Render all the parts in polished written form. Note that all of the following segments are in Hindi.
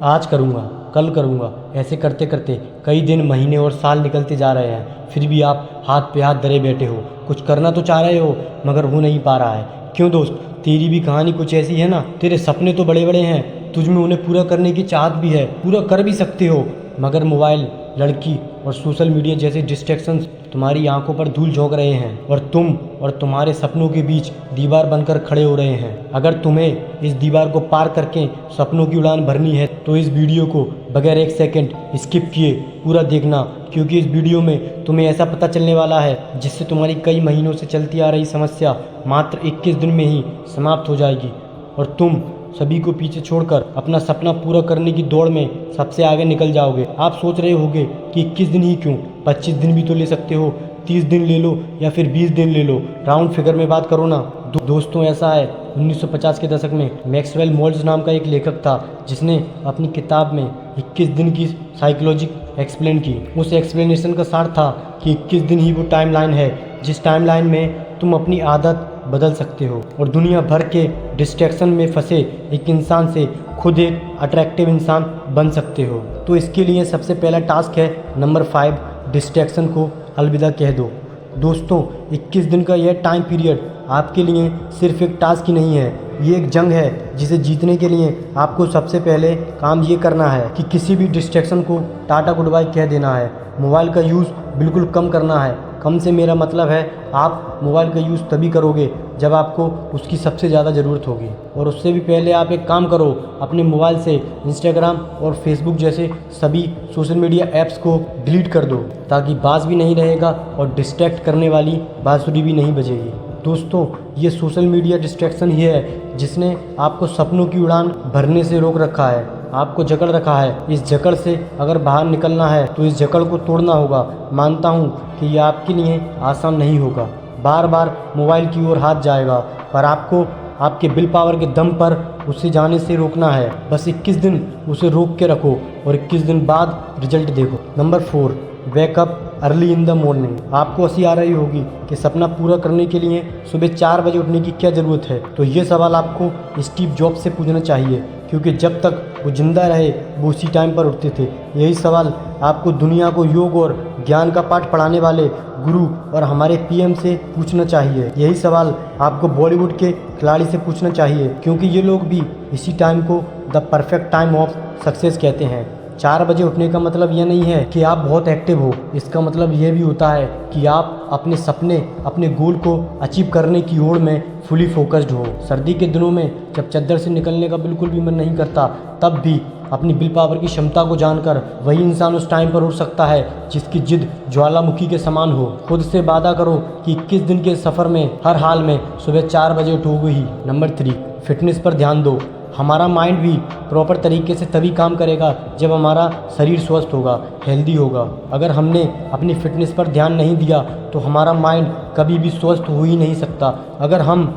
आज करूँगा, कल करूँगा, ऐसे करते करते कई दिन, महीने और साल निकलते जा रहे हैं। फिर भी आप हाथ पे हाथ धरे बैठे हो। कुछ करना तो चाह रहे हो मगर हो नहीं पा रहा है। क्यों दोस्त, तेरी भी कहानी कुछ ऐसी है ना। तेरे सपने तो बड़े बड़े हैं, तुझ में उन्हें पूरा करने की चाहत भी है, पूरा कर भी सकते हो, मगर मोबाइल, लड़की और सोशल मीडिया जैसे डिस्ट्रैक्शंस तुम्हारी आंखों पर धूल झोंक रहे हैं और तुम और तुम्हारे सपनों के बीच दीवार बनकर खड़े हो रहे हैं। अगर तुम्हें इस दीवार को पार करके सपनों की उड़ान भरनी है तो इस वीडियो को बगैर एक सेकंड स्किप किए पूरा देखना, क्योंकि इस वीडियो में तुम्हें ऐसा पता चलने वाला है जिससे तुम्हारी कई महीनों से चलती आ रही समस्या मात्र 21 दिन में ही समाप्त हो जाएगी और तुम सभी को पीछे छोड़कर अपना सपना पूरा करने की दौड़ में सबसे आगे निकल जाओगे। आप सोच रहे होंगे कि 21 दिन ही क्यों, 25 दिन भी तो ले सकते हो, 30 दिन ले लो या फिर 20 दिन ले लो, राउंड फिगर में बात करो ना। दोस्तों, ऐसा है 1950 के दशक में मैक्सवेल मोल्स नाम का एक लेखक था जिसने अपनी किताब में 21 दिन की साइकोलॉजी एक्सप्लेन की। उस एक्सप्लेनेशन का सार था कि 21 दिन ही वो टाइमलाइन है जिस टाइमलाइन में तुम अपनी आदत बदल सकते हो और दुनिया भर के डिस्ट्रैक्शन में फंसे एक इंसान से खुद एक अट्रैक्टिव इंसान बन सकते हो। तो इसके लिए सबसे पहला टास्क है नंबर 5, डिस्ट्रैक्शन को अलविदा कह दो। दोस्तों, 21 दिन का यह टाइम पीरियड आपके लिए सिर्फ एक टास्क ही नहीं है, ये एक जंग है जिसे जीतने के लिए आपको सबसे पहले काम ये करना है कि किसी भी डिस्ट्रैक्शन को टाटा गुड बाय कह देना है। मोबाइल का यूज़ बिल्कुल कम करना है। कम से मेरा मतलब है आप मोबाइल का यूज़ तभी करोगे जब आपको उसकी सबसे ज़्यादा ज़रूरत होगी, और उससे भी पहले आप एक काम करो, अपने मोबाइल से इंस्टाग्राम और फेसबुक जैसे सभी सोशल मीडिया ऐप्स को डिलीट कर दो ताकि बाज भी नहीं रहेगा और डिस्ट्रैक्ट करने वाली बांसुरी भी नहीं बजेगी। दोस्तों, ये सोशल मीडिया डिस्ट्रैक्शन ही है जिसने आपको सपनों की उड़ान भरने से रोक रखा है, आपको जकड़ रखा है। इस जकड़ से अगर बाहर निकलना है तो इस जकड़ को तोड़ना होगा। मानता हूँ कि ये आपके लिए आसान नहीं होगा, बार बार मोबाइल की ओर हाथ जाएगा, पर आपको आपके विल पावर के दम पर उसे जाने से रोकना है। बस 21 दिन उसे रोक के रखो और 21 दिन बाद रिजल्ट देखो। Number 4, wake up early in the morning. आपको हंसी आ रही होगी कि सपना पूरा करने के लिए सुबह 4 बजे उठने की क्या ज़रूरत है। तो ये सवाल आपको स्टीव जॉब्स से पूछना चाहिए, क्योंकि जब तक वो जिंदा रहे वो उसी टाइम पर उठते थे। यही सवाल आपको दुनिया को योग और ज्ञान का पाठ पढ़ाने वाले गुरु और हमारे पीएम से पूछना चाहिए। यही सवाल आपको बॉलीवुड के खिलाड़ी से पूछना चाहिए, क्योंकि ये लोग भी इसी टाइम को the perfect time of success कहते हैं। 4 बजे उठने का मतलब यह नहीं है कि आप बहुत एक्टिव हो, इसका मतलब यह भी होता है कि आप अपने सपने, अपने गोल को अचीव करने की ओर में फुली फोकस्ड हो। सर्दी के दिनों में जब चद्दर से निकलने का बिल्कुल भी मन नहीं करता, तब भी अपनी विल पावर की क्षमता को जानकर वही इंसान उस टाइम पर उठ सकता है जिसकी जिद ज्वालामुखी के समान हो। खुद से वादा करो कि 21 दिन के सफ़र में हर हाल में सुबह 4 बजे उठोगे ही। नंबर 3, फिटनेस पर ध्यान दो। हमारा माइंड भी प्रॉपर तरीके से तभी काम करेगा जब हमारा शरीर स्वस्थ होगा, हेल्दी होगा। अगर हमने अपनी फिटनेस पर ध्यान नहीं दिया तो हमारा माइंड कभी भी स्वस्थ हो ही नहीं सकता। अगर हम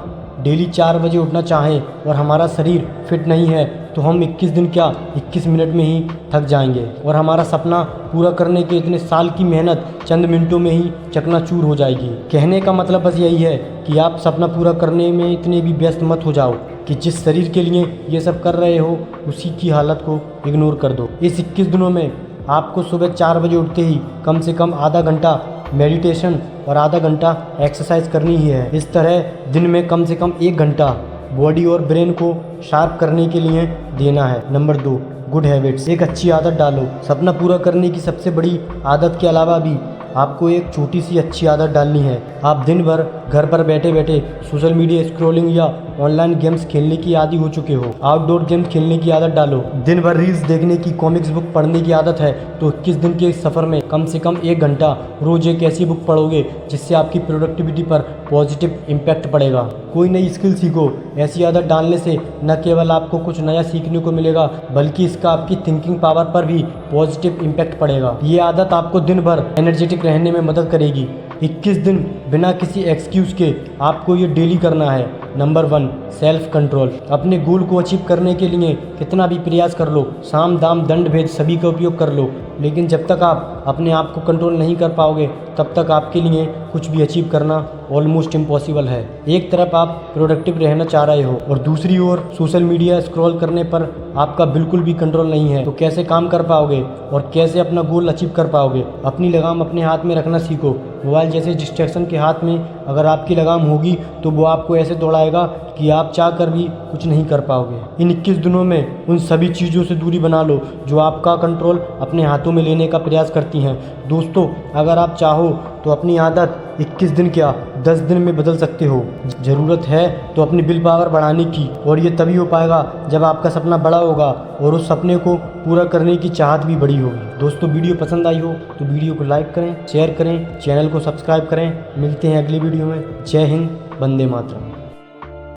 डेली 4 बजे उठना चाहें और हमारा शरीर फिट नहीं है तो हम 21 दिन क्या 21 मिनट में ही थक जाएंगे और हमारा सपना पूरा करने के इतने साल की मेहनत चंद मिनटों में ही चकनाचूर हो जाएगी। कहने का मतलब बस यही है कि आप सपना पूरा करने में इतने भी व्यस्त मत हो जाओ कि जिस शरीर के लिए ये सब कर रहे हो उसी की हालत को इग्नोर कर दो। इस 21 दिनों में आपको सुबह 4 बजे उठते ही कम से कम आधा घंटा मेडिटेशन और आधा घंटा एक्सरसाइज करनी ही है। इस तरह दिन में कम से कम 1 घंटा बॉडी और ब्रेन को शार्प करने के लिए देना है। Number 2, good habits. एक अच्छी आदत डालो। सपना पूरा करने की सबसे बड़ी आदत के अलावा भी आपको एक छोटी सी अच्छी आदत डालनी है। आप दिन भर घर पर बैठे बैठे सोशल मीडिया स्क्रॉलिंग या ऑनलाइन गेम्स खेलने की आदी हो चुके हो। आउटडोर गेम्स खेलने की आदत डालो। दिन भर रील्स देखने की, कॉमिक्स बुक पढ़ने की आदत है तो 21 दिन के सफ़र में कम से कम 1 घंटा रोज एक ऐसी बुक पढ़ोगे जिससे आपकी प्रोडक्टिविटी पर पॉजिटिव इम्पैक्ट पड़ेगा। कोई नई स्किल सीखो। ऐसी आदत डालने से न केवल आपको कुछ नया सीखने को मिलेगा बल्कि इसका आपकी थिंकिंग पावर पर भी पॉजिटिव इम्पैक्ट पड़ेगा। ये आदत आपको दिन भर एनर्जेटिक रहने में मदद करेगी। 21 दिन बिना किसी एक्सक्यूज़ के आपको ये डेली करना है। Number 1, self control. अपने गोल को अचीव करने के लिए कितना भी प्रयास कर लो, साम दाम दंड भेद सभी का उपयोग कर लो, लेकिन जब तक आप अपने आप को कंट्रोल नहीं कर पाओगे तब तक आपके लिए कुछ भी अचीव करना ऑलमोस्ट इम्पॉसिबल है। एक तरफ आप प्रोडक्टिव रहना चाह रहे हो और दूसरी ओर सोशल मीडिया स्क्रॉल करने पर आपका बिल्कुल भी कंट्रोल नहीं है, तो कैसे काम कर पाओगे और कैसे अपना गोल अचीव कर पाओगे? अपनी लगाम अपने हाथ में रखना सीखो। मोबाइल जैसे डिस्ट्रैक्शन के हाथ में अगर आपकी लगाम होगी तो वो आपको ऐसे दौड़ाएगा कि आप चाह कर भी कुछ नहीं कर पाओगे। इन 21 दिनों में उन सभी चीज़ों से दूरी बना लो जो आपका कंट्रोल अपने हाथों में लेने का प्रयास करती हैं। दोस्तों, अगर आप चाहो तो अपनी आदत 21 दिन क्या 10 दिन में बदल सकते हो। ज़रूरत है तो अपनी विल पावर बढ़ाने की, और ये तभी हो पाएगा जब आपका सपना बड़ा होगा और उस सपने को पूरा करने की चाहत भी बड़ी होगी। दोस्तों, वीडियो पसंद आई हो तो वीडियो को लाइक करें, शेयर करें, चैनल को सब्सक्राइब करें। मिलते हैं अगली वीडियो में। जय हिंद, वंदे मातरम।